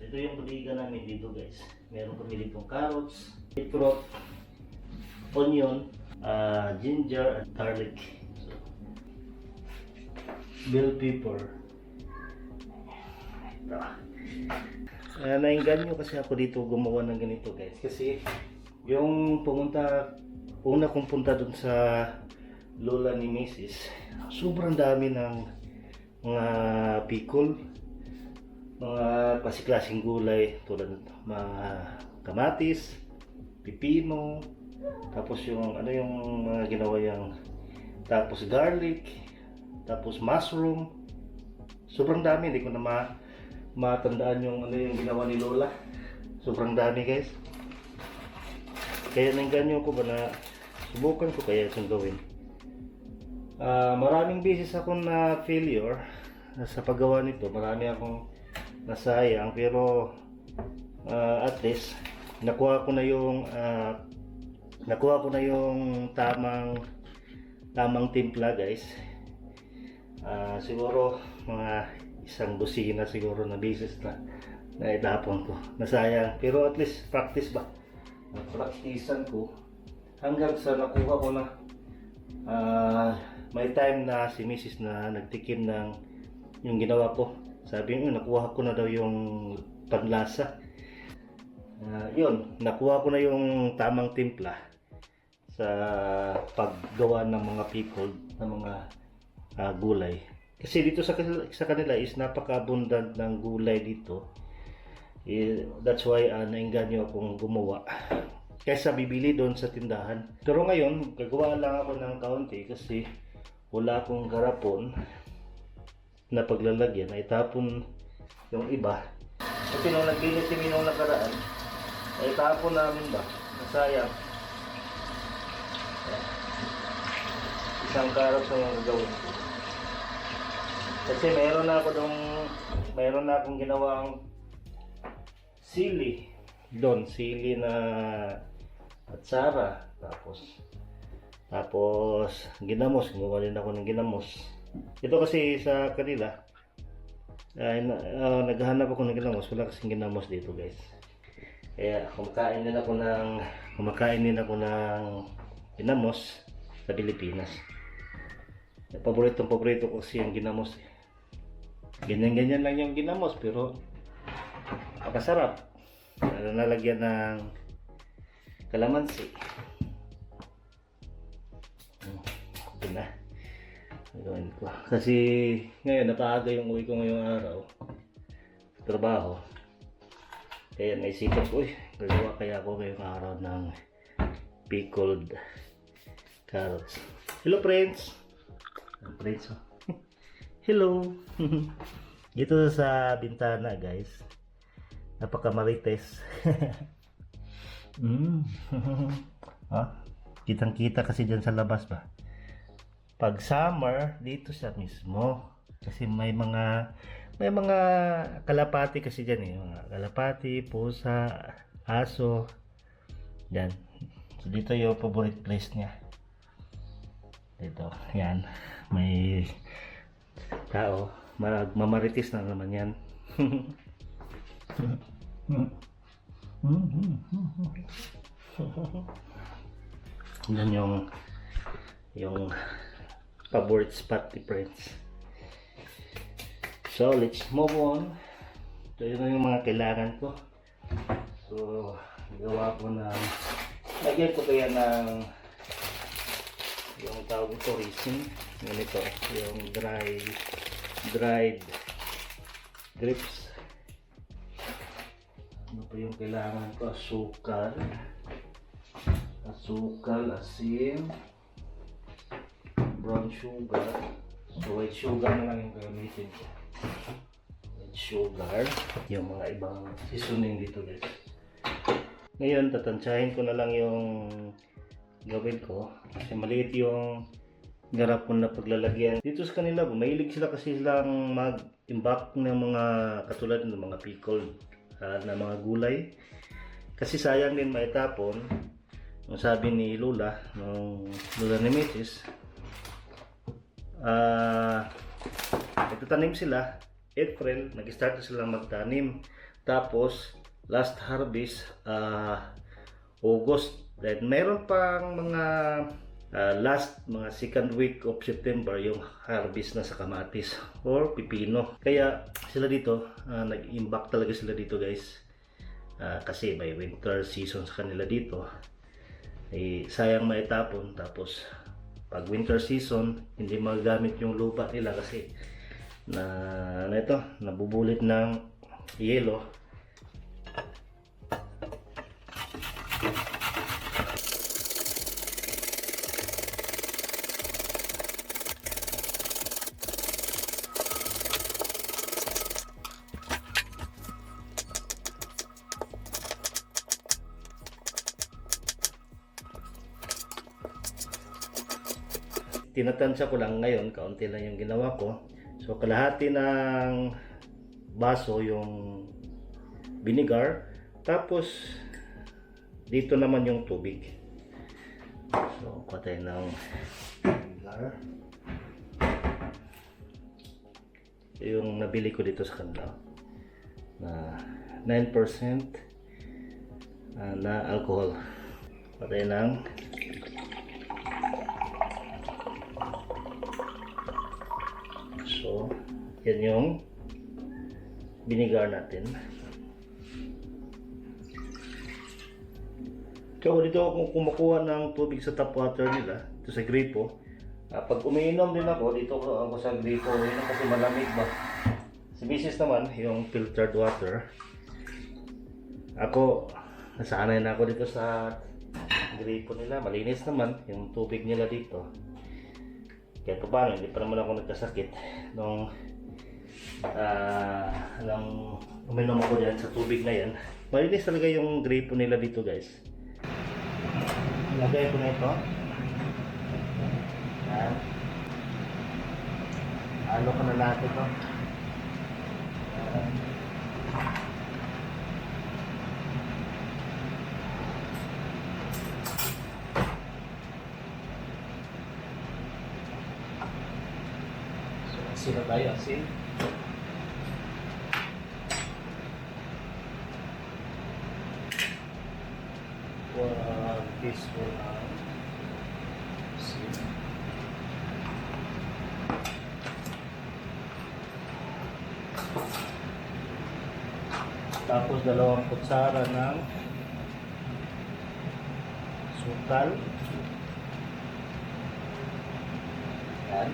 Ito yung bodega namin dito guys. Meron kami ditong carrots, beetroot, onion, ginger, at garlic. So, bell pepper. Nainganyo kasi ako dito gumawa ng ganito guys. Kasi yung una kong punta dun sa lola ni Mrs. Sobrang dami ng mga pickle, mga klase-klaseng gulay tulad ng mga kamatis, pipino, tapos yung yung mga ginawa yung tapos garlic, tapos mushroom. Sobrang dami, hindi ko na matandaan yung yung ginawa ni lola. Sobrang dami guys. Kaya nangganyo ko ba na subukan ko kaya itong gawin. Maraming beses akong na failure sa paggawa nito. Marami akong nasayang, pero at least nakuha ko na yung tamang timpla guys. Siguro mga isang dosina siguro na beses na itapon ko. Nasayang, pero at least practice ba? Practicean ko hanggang sa nakuha ko na may time na si Mrs. na nagtikim ng yung ginawa ko. Sabi niya nakuha ko na daw yung panlasa. Yun, nakuha ko na yung tamang timpla sa paggawa ng mga pickled na mga gulay. Kasi dito sa kanila is napaka-abundant ng gulay dito. That's why nainganyo akong gumawa kaysa bibili doon sa tindahan. Pero ngayon, gagawa lang ako ng kaunti kasi wala akong garapon na paglalagyan. Ay tapon yung iba. Kasi nung naglinis kami nung nakaraan, ay tapon namin ba? Nasayang. Isang carrot na yung gagawin ko. Kasi meron na akong ginawang sili doon, sili na atsara, tapos ginamos, gumawa din ako ng ginamos. Ito kasi sa kanila naghahanap ako ng ginamos, wala kasing ginamos dito guys. Kaya kumakain din ako ng ginamos sa Pilipinas. Paborito ko kasi yung ginamos. Ganyan lang yung ginamos, pero napakasarap. Nalagyan ng kalamansi. Ito na. Gawin ko. Kasi ngayon napaaga yung uwi ko ngayong araw sa trabaho. Kaya naisipan ko, gagawa kaya ako ngayong araw ng pickled carrots. Hello friends! Friends, oh. Hello! Dito sa bintana guys, napakamarites. Kitang kita kasi dyan sa labas ba. Pag summer, dito siya mismo. Kasi may mga kalapati kasi dyan eh. Mga kalapati, pusa, aso. Yan. So dito yung favorite place niya. Dito, yan. May tao. Mamaritis na naman yan. Yan yung favorite spot ni friends. So let's move on. So yun yung mga kailangan ko. So gawa ko ng lagyan ko kaya ng yung tawag ito resin. Yan ito, yung dried grapes. Ano pa yung kailangan ko? Asukal, asin, brown sugar. So white sugar na lang yung gagamitin ko. White sugar. Yung mga ibang seasoning dito guys. Ngayon tatansyahin ko na lang yung gawin ko. Kasi maliit yung garapon na paglalagyan. Dito sa kanila, mahilig sila kasi silang mag-imbak ng mga katulad ng mga pickled na mga gulay. Kasi sayang din maitapon. Ang sabi ni Lola, ni Mrs. Nagtatanim sila, April, nag-start na sila magtanim. Tapos last harvest August. Then meron pang mga last mga second week of September yung harvest na sa kamatis or pipino. Kaya sila dito nag-imbak talaga sila dito guys. Kasi may winter season sa kanila dito. Sayang maitapon, tapos pag winter season hindi magagamit yung lupa nila kasi nabubulit ng yelo. Tinatansya ko lang ngayon, kaunti lang yung ginawa ko. So kalahati ng baso yung vinegar, tapos dito naman yung tubig. So patay ng vinegar. Yung nabili ko dito sa kanila na 9% na alcohol. Patay ng so, yan yung vinegar natin. So, dito ako kumukuha ng tubig sa tap water nila, ito sa gripo. Pag umiinom din ako, dito ako sa gripo, yun kasi malamig ba. Si Mrs. naman, yung filtered water. Ako, nasanay na ako dito sa gripo nila. Malinis naman yung tubig nila dito. Kaya paano, hindi pa naman ako nagkasakit nung uminom ako dyan sa tubig na yan. Malinis talaga yung gripo nila dito guys. Lagay ko na ito. Yan. Halo ko na lahat ito. Yan. Asin na tayo, asin. 1 teaspoon ng asin. Tapos 2 kutsara ng sukal. Yan.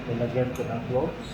Nilagyan ko ng cloves.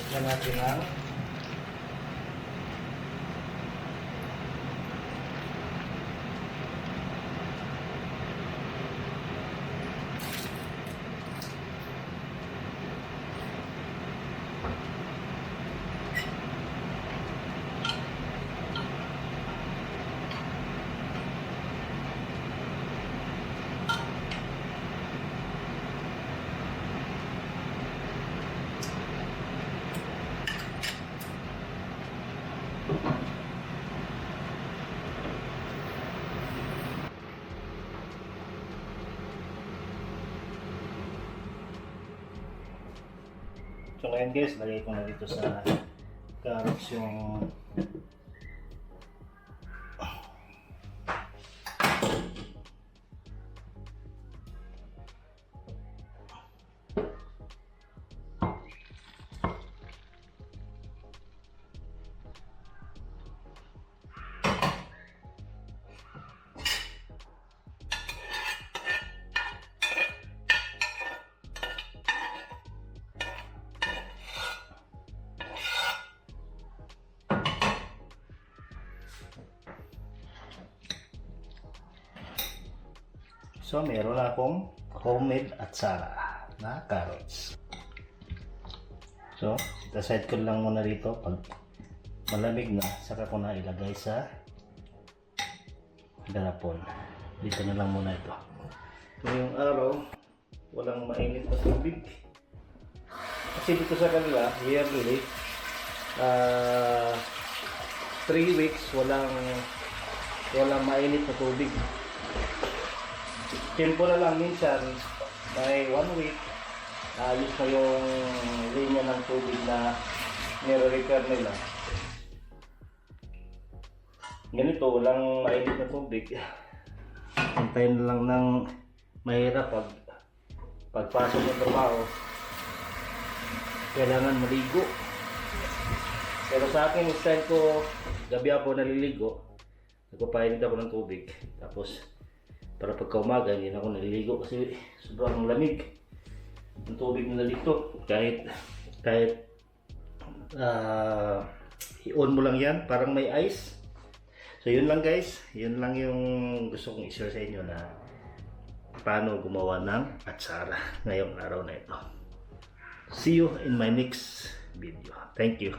Lagyan natin ang So ngayon guys, lagay ko na dito sa carrots yung so meron akong homemade atsara na carrots. So, aside ko lang muna rito. Pag malamig na, saka ko na ilagay sa garapon. Dito na lang muna ito. Ngayong araw, walang mainit na tubig. Kasi dito sa kanila, yearly, 3 weeks walang mainit na tubig. Tempo na lang minsan, may 1 week, ayos na yung linya ng tubig na nire-repair nila. Ganito, walang mainit na tubig. Hintayin na lang ng mahirap pagpasok ng trabaho. Kailangan maligo. Pero sa akin, style ko, gabi ako naliligo. Nagpapainit ako ng tubig. Tapos, para pagka umaga, hindi na ako naliligo kasi sobrang lamig ng tubig nila dito. Kahit i-on mo lang yan, parang may ice. So yun lang guys, yun lang yung gusto kong i-share sa inyo na paano gumawa ng atsara ngayong araw na ito. See you in my next video. Thank you.